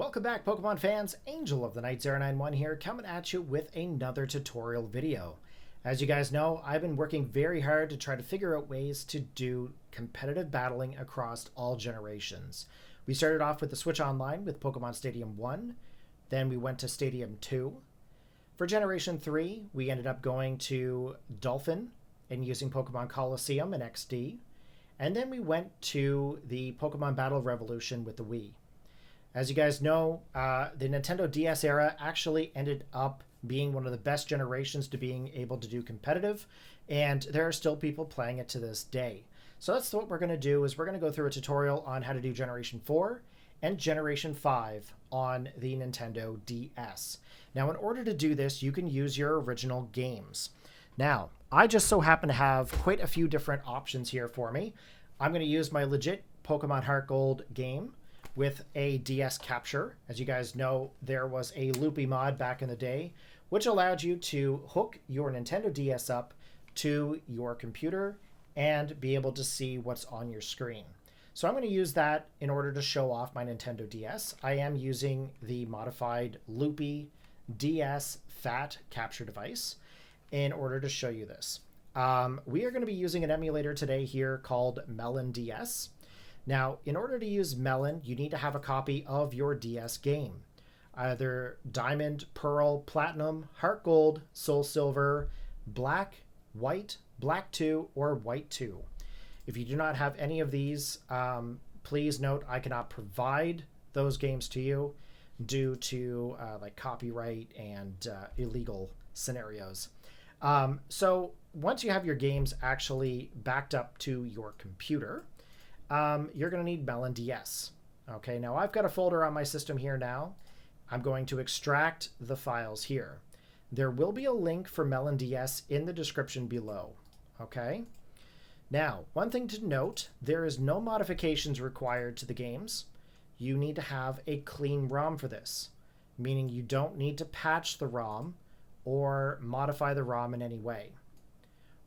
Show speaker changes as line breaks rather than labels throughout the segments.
Welcome back, Pokemon fans. Angel of the Night 091 here, coming at you with another tutorial video. As you guys know, I've been working very hard to try to figure out ways to do competitive battling across all generations. We started off with the Switch Online with Pokemon Stadium 1, then we went to Stadium 2. For Generation 3, we ended up going to Dolphin and using Pokemon Coliseum and XD, and then we went to the Pokemon Battle Revolution with the Wii. As you guys know, the Nintendo DS era actually ended up being one of the best generations to being able to do competitive, and there are still people playing it to this day. So that's what we're going to do, is we're going to go through a tutorial on how to do Generation 4 and Generation 5 on the Nintendo DS. Now, in order to do this, you can use your original games. Now, I just so happen to have quite a few different options here for me. I'm going to use my legit Pokemon Heart Gold game with a DS capture. As you guys know, there was a loopy mod back in the day which allowed you to hook your Nintendo DS up to your computer and be able to see what's on your screen. So I'm going to use that in order to show off my Nintendo DS. I am using the modified loopy DS Phat capture device in order to show you this. We are going to be using an emulator today here called MelonDS. Now, in order to use Melon, you need to have a copy of your DS game. Either Diamond, Pearl, Platinum, Heart Gold, Soul Silver, Black, White, Black 2, or White 2. If you do not have any of these, please note I cannot provide those games to you due to like copyright and illegal scenarios. So once you have your games actually backed up to your computer, you're going to need MelonDS. Okay, now I've got a folder on my system here now. I'm going to extract the files here. There will be a link for MelonDS in the description below. Okay, now one thing to note, there is no modifications required to the games. You need to have a clean ROM for this, meaning you don't need to patch the ROM or modify the ROM in any way.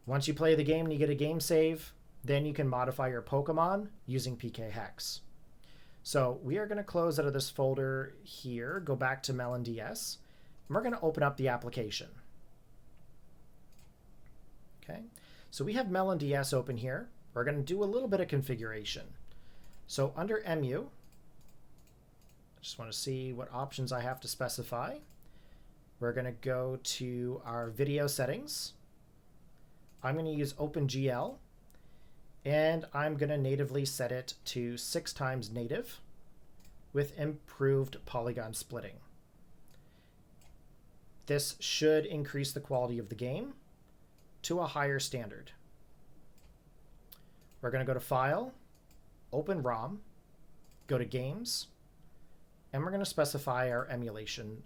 Once you play the game and you get a game save, then you can modify your Pokemon using PKHex. So we are going to close out of this folder here, go back to MelonDS, and we're going to open up the application. Okay, so we have MelonDS open here. We're going to do a little bit of configuration. So under MU, I just want to see what options I have to specify. We're going to go to our video settings. I'm going to use OpenGL. And I'm going to natively set it to 6x native with improved polygon splitting. This should increase the quality of the game to a higher standard. We're going to go to File, Open ROM, go to Games, and we're going to specify our emulation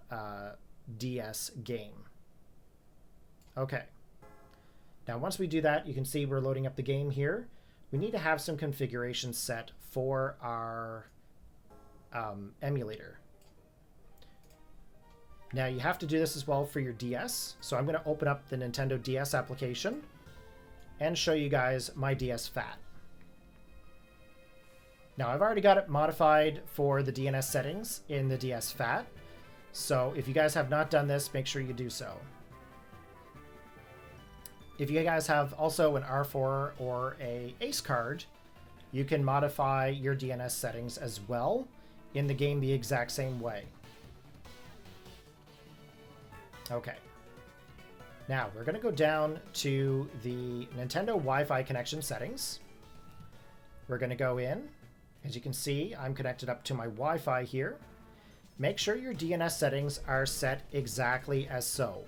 DS game. Okay. Now once we do that, you can see we're loading up the game here. We need to have some configuration set for our emulator. Now you have to do this as well for your DS. So I'm going to open up the Nintendo DS application and show you guys my DS Phat. Now I've already got it modified for the DNS settings in the DS Phat. So if you guys have not done this, make sure you do so. If you guys have also an R4 or a ACE card, you can modify your DNS settings as well in the game the exact same way. Okay. Now we're going to go down to the Nintendo Wi-Fi connection settings. We're going to go in. As you can see, I'm connected up to my Wi-Fi here. Make sure your DNS settings are set exactly as so.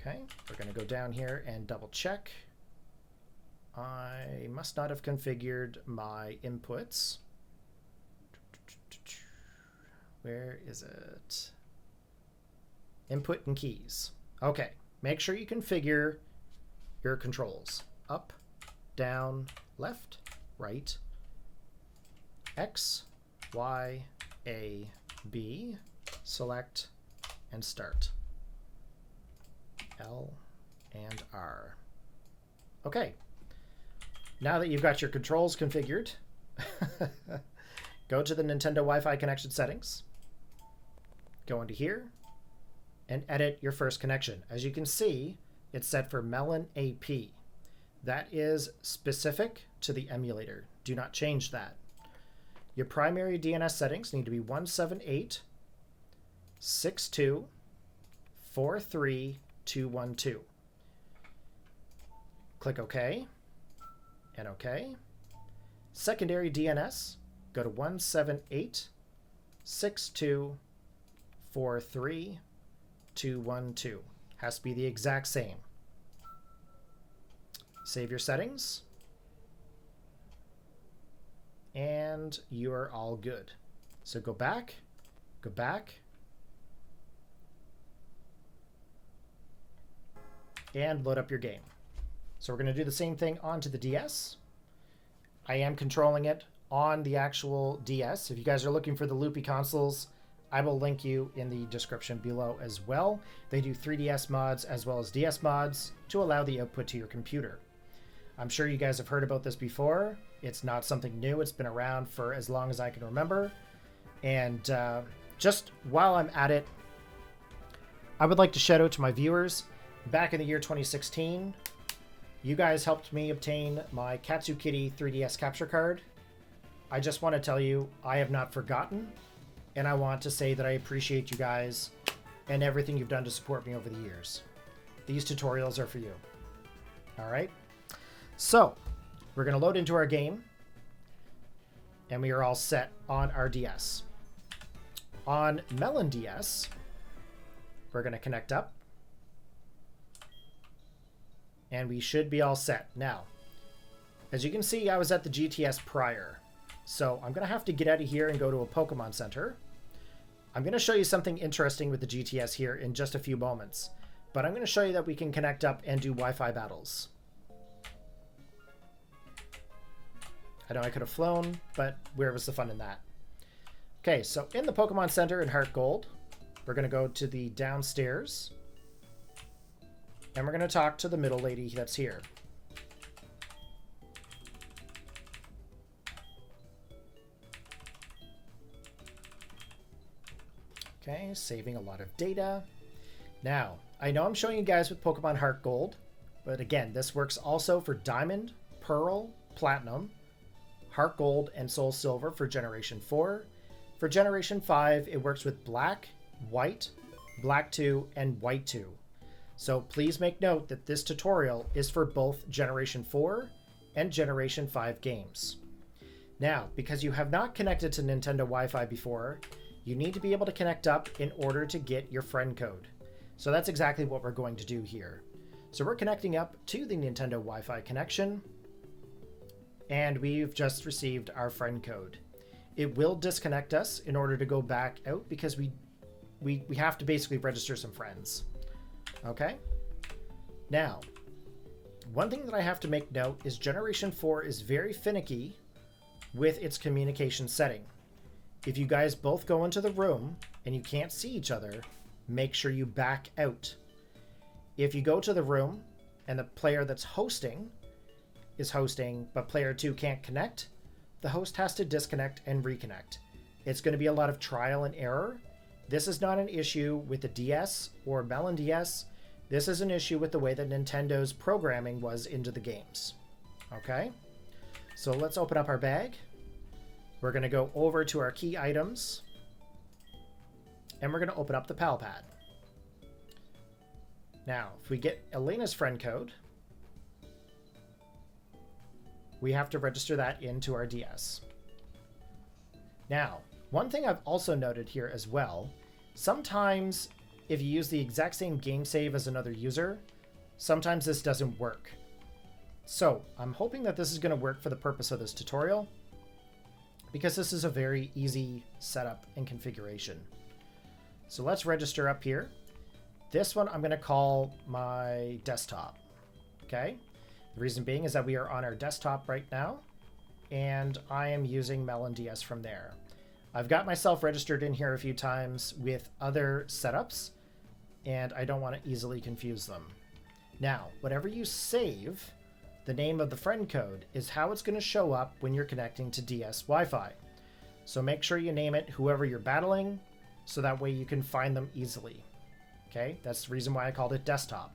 Okay, we're going to go down here and double check. I must not have configured my inputs. Where is it? Input and keys. Okay, make sure you configure your controls. Up, down, left, right, X, Y, A, B, select, and start. L and R. Okay. Now that you've got your controls configured, go to the Nintendo Wi-Fi connection settings, go into here, and edit your first connection. As you can see, it's set for MELON AP. That is specific to the emulator. Do not change that. Your primary DNS settings need to be 178.62.43.212. Click OK and OK. Secondary DNS, go to 178.62.43.212. Has to be the exact same. Save your settings. And you are all good. So go back, and load up your game. So we're going to do the same thing onto the DS. I am controlling it on the actual DS. If you guys are looking for the loopy consoles, I will link you in the description below as well. They do 3DS mods as well as DS mods to allow the output to your computer. I'm sure you guys have heard about this before. It's not something new. It's been around for as long as I can remember. And just while I'm at it, I would like to shout out to my viewers. Back in the year 2016, you guys helped me obtain my Katsu Kitty 3DS capture card. I just want to tell you, I have not forgotten, and I want to say that I appreciate you guys and everything you've done to support me over the years. These tutorials are for you. All right? So, we're going to load into our game, and we are all set on our DS. On MelonDS, we're going to connect up, and we should be all set. Now, as you can see, I was at the GTS prior, so I'm going to have to get out of here and go to a Pokemon Center. I'm going to show you something interesting with the GTS here in just a few moments, but I'm going to show you that we can connect up and do Wi-Fi battles. I know I could have flown, but where was the fun in that? Okay, so in the Pokemon Center in Heart Gold, we're going to go to the downstairs, and we're going to talk to the middle lady that's here. Okay, saving a lot of data. Now, I know I'm showing you guys with Pokemon Heart Gold, but again, this works also for Diamond, Pearl, Platinum, Heart Gold, and Soul Silver for Generation 4. For Generation 5, it works with Black, White, Black 2, and White 2. So please make note that this tutorial is for both Generation 4 and Generation 5 games. Now, because you have not connected to Nintendo Wi-Fi before, you need to be able to connect up in order to get your friend code. So that's exactly what we're going to do here. So we're connecting up to the Nintendo Wi-Fi connection, and we've just received our friend code. It will disconnect us in order to go back out because we have to basically register some friends. Okay? Now, one thing that I have to make note is Generation 4 is very finicky with its communication setting. If you guys both go into the room and you can't see each other, make sure you back out. If you go to the room and the player that's hosting is hosting, but player 2 can't connect, the host has to disconnect and reconnect. It's going to be a lot of trial and error. This is not an issue with the DS or MelonDS. This is an issue with the way that Nintendo's programming was into the games. Okay? So let's open up our bag. We're going to go over to our key items, and we're going to open up the PAL pad. Now, if we get Elena's friend code, we have to register that into our DS. Now, one thing I've also noted here as well, sometimes if you use the exact same game save as another user, sometimes this doesn't work. So I'm hoping that this is going to work for the purpose of this tutorial, because this is a very easy setup and configuration. So let's register up here. This one I'm going to call my desktop. Okay? The reason being is that we are on our desktop right now, and I am using MelonDS from there. I've got myself registered in here a few times with other setups, and I don't want to easily confuse them. Now, whatever you save, the name of the friend code is how it's going to show up when you're connecting to DS Wi-Fi. So make sure you name it whoever you're battling, so that way you can find them easily. Okay, that's the reason why I called it desktop.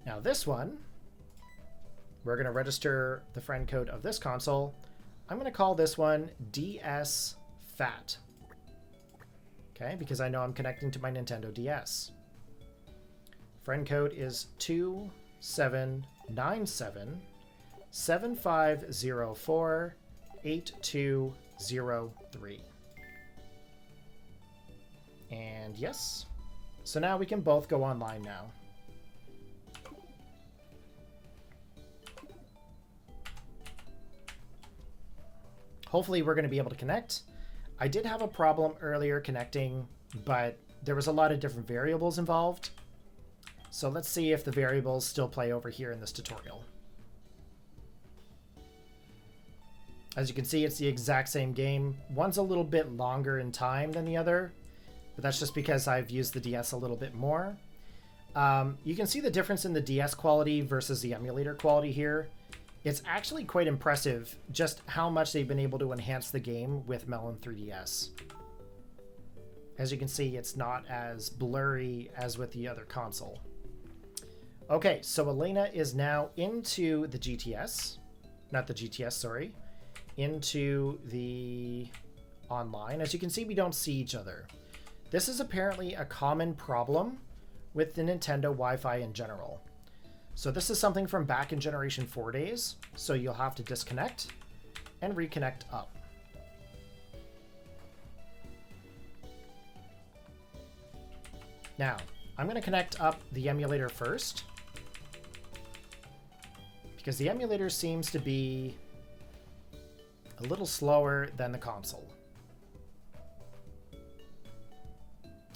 Now this one, we're going to register the friend code of this console. I'm going to call this one DS Phat. Okay, because I know I'm connecting to my Nintendo DS. Friend code is 2797 7504 8203. And yes. So now we can both go online now. Hopefully we're going to be able to connect. I did have a problem earlier connecting, but there was a lot of different variables involved. So let's see if the variables still play over here in this tutorial. As you can see, it's the exact same game. One's a little bit longer in time than the other, but that's just because I've used the DS a little bit more. You can see the difference in the DS quality versus the emulator quality here. It's actually quite impressive just how much they've been able to enhance the game with Melon 3DS. As you can see, it's not as blurry as with the other console. Okay, so Elena is now into the GTS. Not the GTS, sorry. Into the online. As you can see, we don't see each other. This is apparently a common problem with the Nintendo Wi-Fi in general. So this is something from back in Generation 4 days, so you'll have to disconnect and reconnect up. Now, I'm going to connect up the emulator first, because the emulator seems to be a little slower than the console.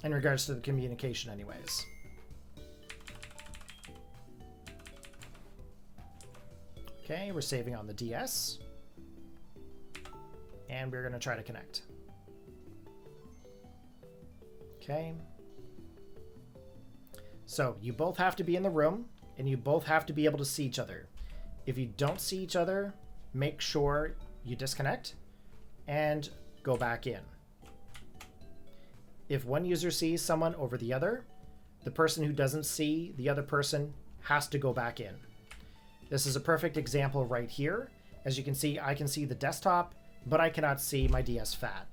In regards to the communication anyways. Okay, we're saving on the DS. And we're going to try to connect. Okay. So you both have to be in the room, and you both have to be able to see each other. If you don't see each other, make sure you disconnect and go back in. If one user sees someone over the other, the person who doesn't see the other person has to go back in. This is a perfect example right here. As you can see, I can see the desktop, but I cannot see my DS Phat.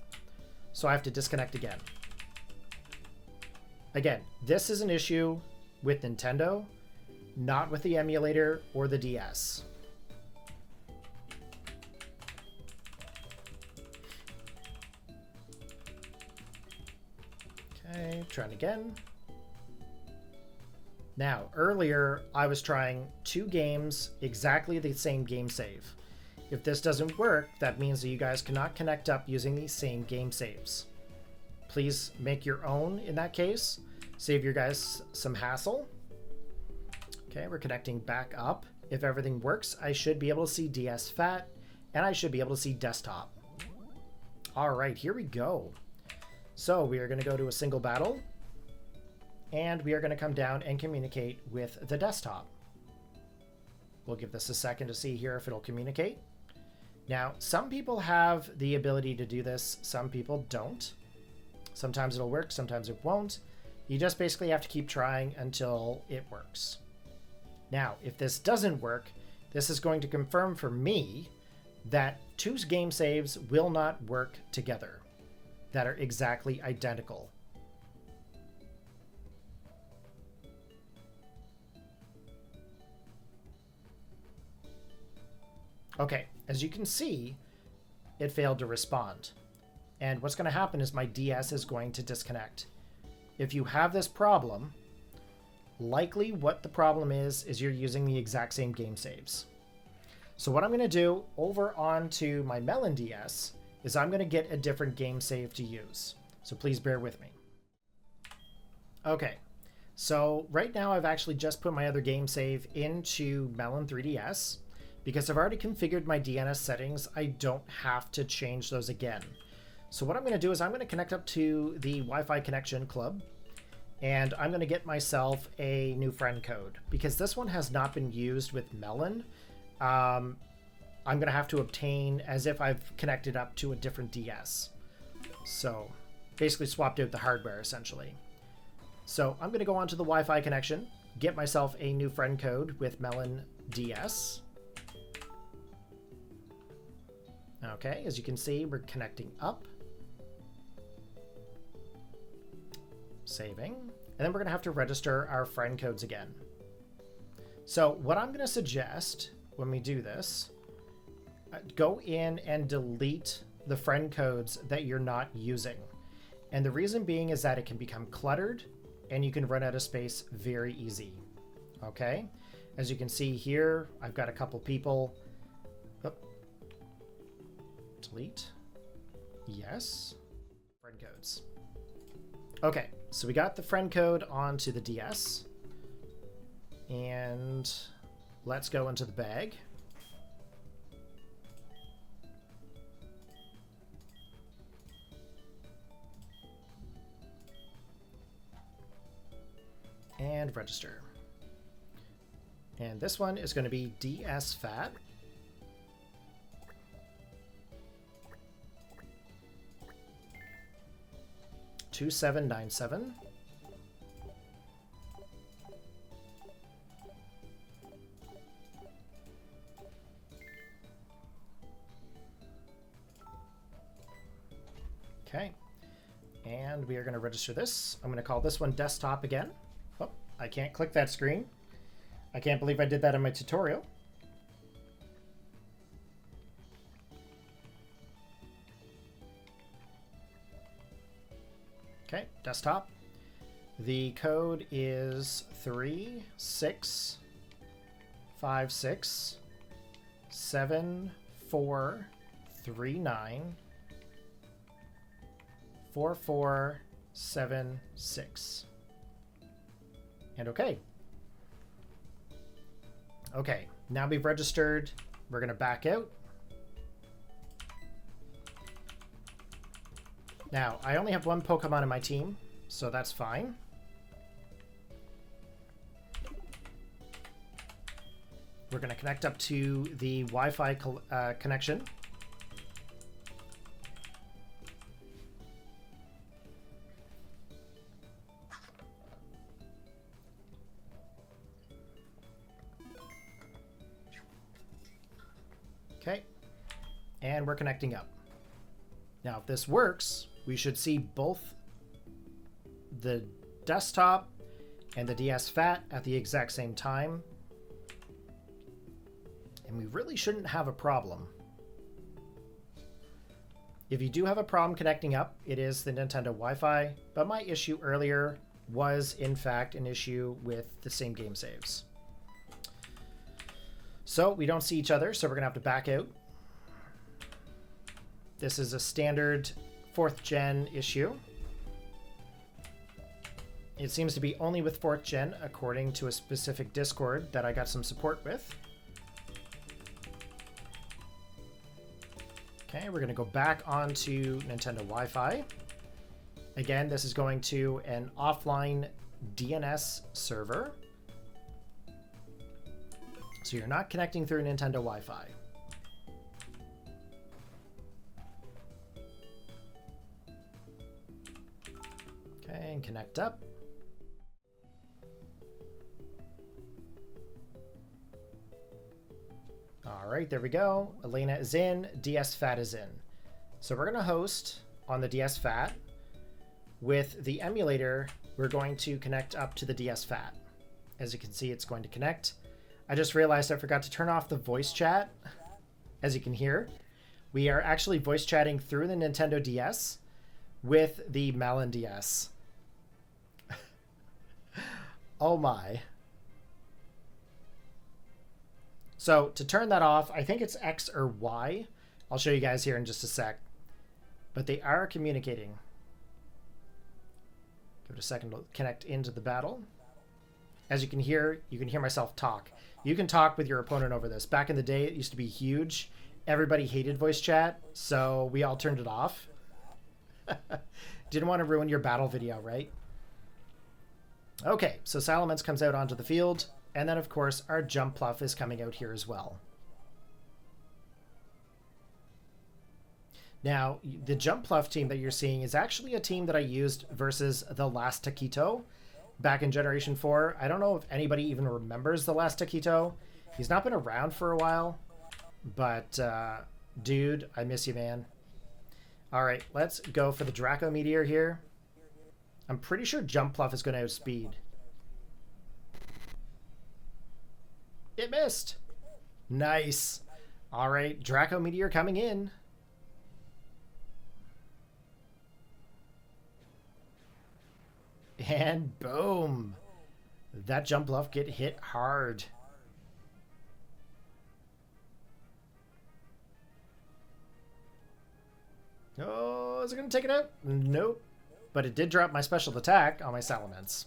So I have to disconnect again. Again, this is an issue with Nintendo, not with the emulator or the DS. Okay, trying again. Now, earlier I was trying two games, exactly the same game save. If this doesn't work, that means that you guys cannot connect up using these same game saves. Please make your own in that case. Save your guys some hassle. Okay, we're connecting back up. If everything works, I should be able to see DS Phat, and I should be able to see desktop. All right, here we go. So we are going to go to a single battle, and we are going to come down and communicate with the desktop. We'll give this a second to see here if it'll communicate. Now, some people have the ability to do this, some people don't. Sometimes it'll work, sometimes it won't. You just basically have to keep trying until it works. Now, if this doesn't work, this is going to confirm for me that two game saves will not work together that are exactly identical. Okay, as you can see, it failed to respond. And what's going to happen is my DS is going to disconnect. If you have this problem, likely what the problem is you're using the exact same game saves. So what I'm going to do over onto my MelonDS is I'm going to get a different game save to use. So please bear with me. Okay, so right now I've actually just put my other game save into Melon 3DS. Because I've already configured my DNS settings, I don't have to change those again. So what I'm going to do is I'm going to connect up to the Wi-Fi connection club, And I'm going to get myself a new friend code because this one has not been used with Melon. I'm going to have to obtain as if I've connected up to a different DS. So basically swapped out the hardware essentially. So I'm going to go onto the Wi-Fi connection, get myself a new friend code with MelonDS. Okay, as you can see, we're connecting up. Saving. And then we're going to have to register our friend codes again. So what I'm going to suggest when we do this, go in and delete the friend codes that you're not using. And the reason being is that it can become cluttered and you can run out of space very easy. Okay? As you can see here, I've got a couple people. Oh. Delete. Yes. Friend codes. Okay, so we got the friend code onto the DS. And let's go into the bag. And register. And this one is going to be DS Phat. $27.97. Okay, and we are going to register this. I'm going to call this one desktop again. Oh, I can't click that screen. I can't believe I did that in my tutorial. Okay, desktop. The code is 365674394476. And okay. Okay, now we've registered. We're going to back out. Now, I only have one Pokemon in my team, so that's fine. We're going to connect up to the Wi-Fi connection. Okay, and we're connecting up. Now, if this works, we should see both the desktop and the DS Phat at the exact same time. And we really shouldn't have a problem. If you do have a problem connecting up, it is the Nintendo Wi-Fi, but my issue earlier was in fact an issue with the same game saves. So we don't see each other, so we're gonna have to back out. This is a standard 4th gen issue. It seems to be only with 4th gen according to a specific Discord that I got some support with. Okay, we're going to go back onto Nintendo Wi-Fi. Again, this is going to an offline DNS server. So you're not connecting through Nintendo Wi-Fi. Okay, and connect up. All right, there we go. Elena is in, DS Phat is in. So we're going to host on the DS Phat. With the emulator, we're going to connect up to the DS Phat. As you can see, it's going to connect. I just realized I forgot to turn off the voice chat. As you can hear, we are actually voice chatting through the Nintendo DS with the MELONDS. Oh my. So to turn that off, I think it's X or Y. I'll show you guys here in just a sec. But they are communicating. Give it a second to connect into the battle. As you can hear myself talk. You can talk with your opponent over this. Back in the day, it used to be huge. Everybody hated voice chat, so we all turned it off. Didn't want to ruin your battle video, right? Okay, so Salamence comes out onto the field, and then of course our Jumpluff is coming out here as well. Now, the Jumpluff team that you're seeing is actually a team that I used versus the last Taquito back in Generation 4. I don't know if anybody even remembers the last Taquito. He's not been around for a while, but dude, I miss you, man. All right, let's go for the Draco Meteor here. I'm pretty sure Jumpluff is going to outspeed. It missed. Nice. All right, Draco Meteor coming in. And boom. That Jumpluff get hit hard. Oh, is it going to take it out? Nope. But it did drop my special attack on my Salamence.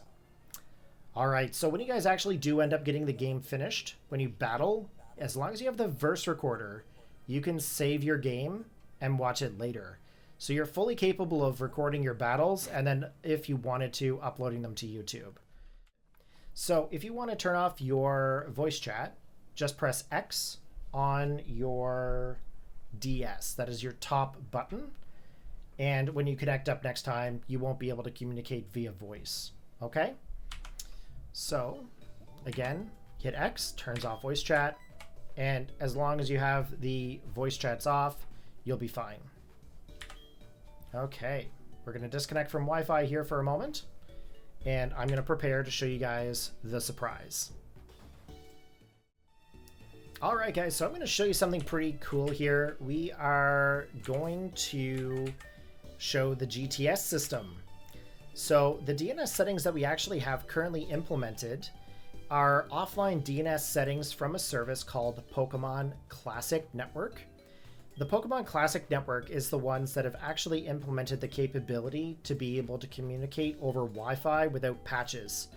Alright, so when you guys actually do end up getting the game finished, when you battle, as long as you have the verse recorder, you can save your game and watch it later. So you're fully capable of recording your battles, and then if you wanted to, uploading them to YouTube. So if you want to turn off your voice chat, just press X on your DS. That is your top button. And when you connect up next time, you won't be able to communicate via voice. Okay? So, again, hit X, turns off voice chat, and as long as you have the voice chats off, you'll be fine. Okay, we're going to disconnect from Wi-Fi here for a moment, and I'm going to prepare to show you guys the surprise. Alright guys, so I'm going to show you something pretty cool here. We are going to show the GTS system. So the DNS settings that we actually have currently implemented are offline DNS settings from a service called Pokemon Classic Network. The Pokemon Classic Network is the ones that have actually implemented the capability to be able to communicate over Wi-Fi without patches.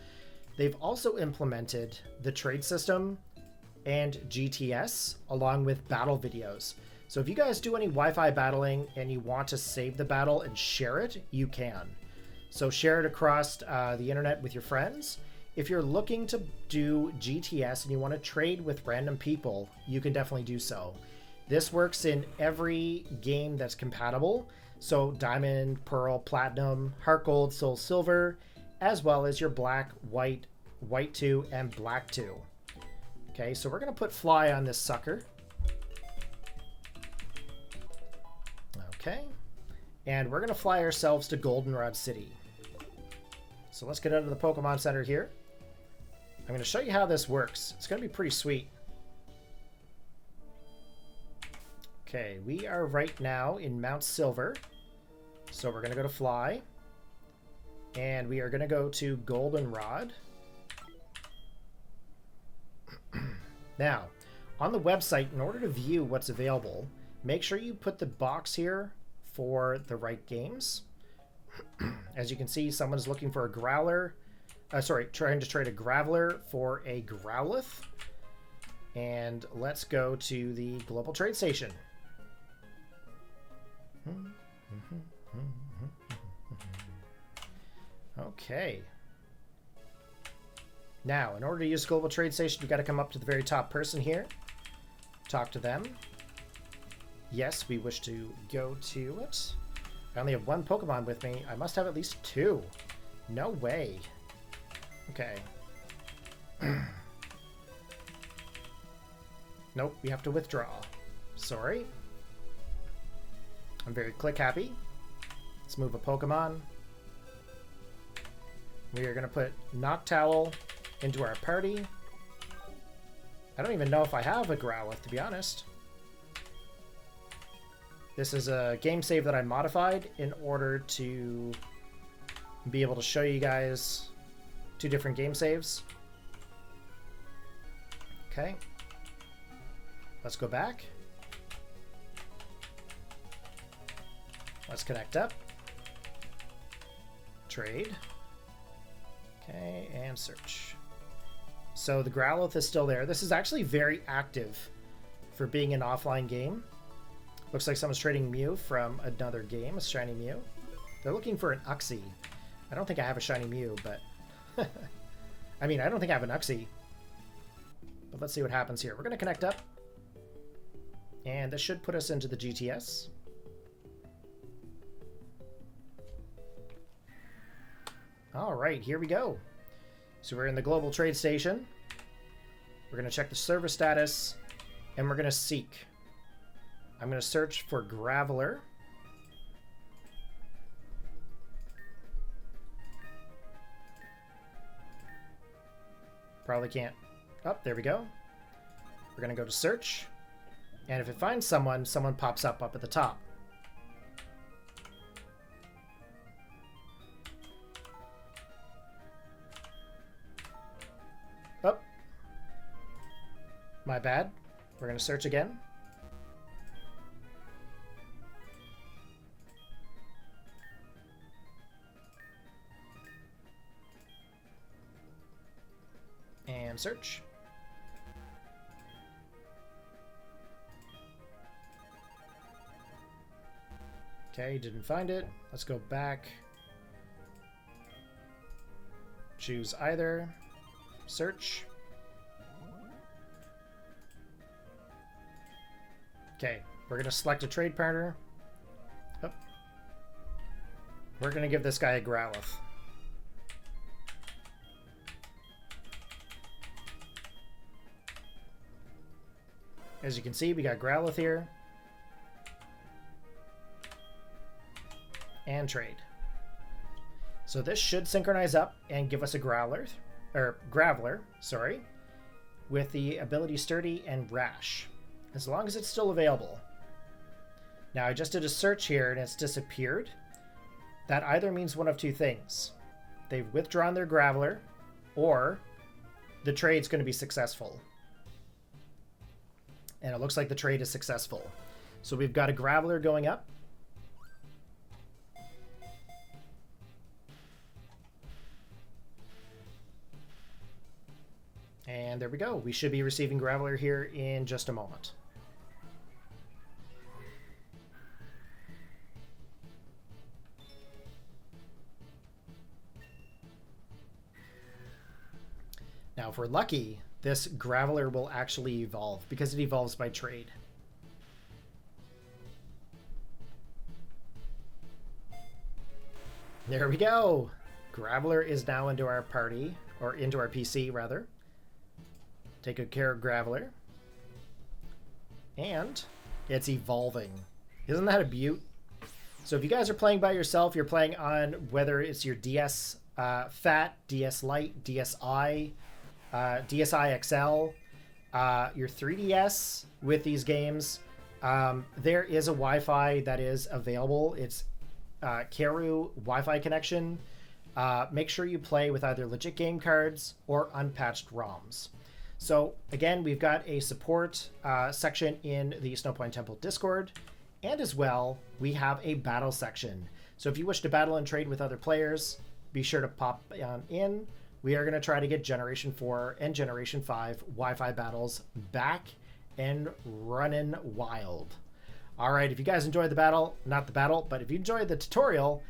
They've also implemented the trade system and GTS along with battle videos. So if you guys do any Wi-Fi battling and you want to save the battle and share it, you can. So share it across the internet with your friends. If you're looking to do GTS and you want to trade with random people, you can definitely do so. This works in every game that's compatible. So Diamond, Pearl, Platinum, Heart Gold, Soul Silver, as well as your Black, White, White 2, and Black 2. Okay, so we're going to put Fly on this sucker. Okay, and we're going to fly ourselves to Goldenrod City. So let's get out of the Pokemon Center here. I'm going to show you how this works. It's going to be pretty sweet. Okay, we are right now in Mount Silver. So we're going to go to Fly. And we are going to go to Goldenrod. Now, on the website, in order to view what's available, make sure you put the box here for the right games. As you can see, someone is looking for a Growler. Trying to trade a Graveler for a Growlithe. And let's go to the Global Trade Station. Okay. Now, in order to use Global Trade Station, you've got to come up to the very top person here. Talk to them. Yes, we wish to go to it. I only have one Pokemon with me. I must have at least two. No way. Okay. Nope, we have to withdraw. Sorry. I'm very click happy. Let's move a Pokemon. We are going to put Noctowl into our party. I don't even know if I have a Growlithe, to be honest. This is a game save that I modified in order to be able to show you guys two different game saves. Okay. Let's go back. Let's connect up. Trade. Okay, and search. So the Growlithe is still there. This is actually very active for being an offline game. Looks like someone's trading Mew from another game, a shiny Mew. They're looking for an Uxie. I don't think I have a shiny Mew, but I mean, I don't think I have an Uxie. But let's see what happens here. We're going to connect up. And this should put us into the GTS. All right, here we go. So we're in the global trade station. We're going to check the server status, and we're going to seek. I'm going to search for Graveler. Probably can't. Oh, there we go. We're going to go to search. And if it finds someone, someone pops up at the top. Oh. My bad. We're going to search again. And search. Okay, didn't find it. Let's go back. Choose either. Search. Okay, we're going to select a trade partner. Oh. We're going to give this guy a Growlithe. As you can see, we got Growlithe here. And trade. So this should synchronize up and give us a Graveler, sorry, with the ability Sturdy and Rash, as long as it's still available. Now I just did a search here and it's disappeared. That either means one of two things. They've withdrawn their Graveler, or the trade's going to be successful. And it looks like the trade is successful. So we've got a Graveler going up. And there we go. We should be receiving Graveler here in just a moment. Now, if we're lucky, this Graveler will actually evolve because it evolves by trade. There we go. Graveler is now into our party, or into our PC rather. Take good care of Graveler. And it's evolving. Isn't that a beaut? So if you guys are playing by yourself, you're playing on whether it's your DS Phat, DS Lite, DSi, DSi XL, your 3DS with these games, there is a Wi-Fi that is available. It's Karu Wi-Fi connection. Make sure you play with either legit game cards or unpatched ROMs. So again, we've got a support section in the Snowpoint Temple Discord, and as well, we have a battle section. So if you wish to battle and trade with other players, be sure to pop on in. We are going to try to get Generation 4 and Generation 5 Wi-Fi battles back and running wild. All right, if you guys enjoyed the battle, not the battle, but if you enjoyed the tutorial,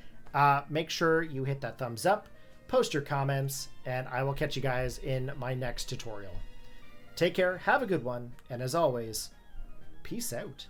make sure you hit that thumbs up, post your comments, and I will catch you guys in my next tutorial. Take care, have a good one, and as always, peace out.